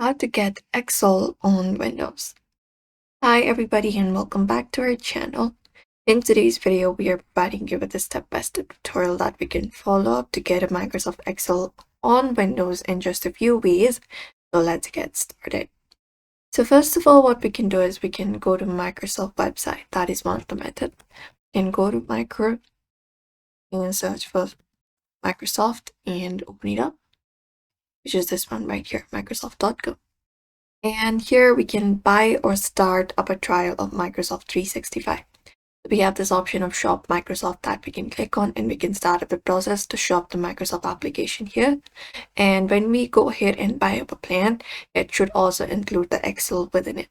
How to get Excel on Windows. Hi everybody and welcome back to our channel. In today's video, we are providing you with a step-by-step tutorial that we can follow up to get a Microsoft Excel on Windows in just a few ways. So let's get started. So first of all, what we can do is we can go to Microsoft website. That is one of the methods. We can go to Micro and search for Microsoft and open it up, which is this one right here, microsoft.com. And here we can buy or start up a trial of Microsoft 365. We have this option of shop Microsoft that we can click on, and we can start up the process to shop the Microsoft application here. And when we go ahead and buy up a plan, it should also include the Excel within it.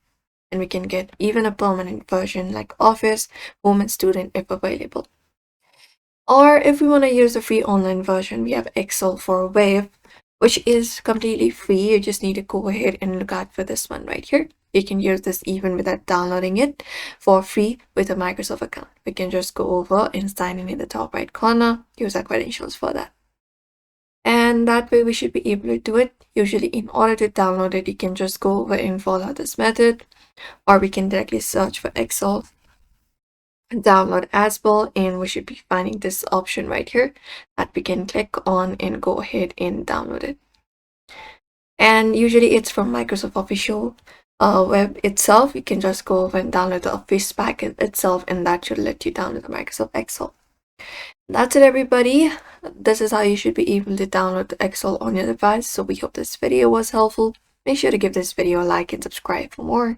And we can get even a permanent version like Office, Home and Student if available. Or if we want to use the free online version, we have Excel for Web, which is completely free. You just need to go ahead and look out for this one right here. You can use this even without downloading it for free with a Microsoft account. We can just go over and sign in the top right corner, use our credentials for that. And that way we should be able to do it. Usually in order to download it, you can just go over and follow this method, or we can directly search for Excel and download as well, and we should be finding this option right here that we can click on and go ahead and download it. And usually it's from Microsoft official web itself. You can just go over and download the Office packet itself, and that should let you download the Microsoft Excel. That's it, everybody. This is how you should be able to download the Excel on your device. So we hope this video was helpful. Make sure to give this video a like and subscribe for more.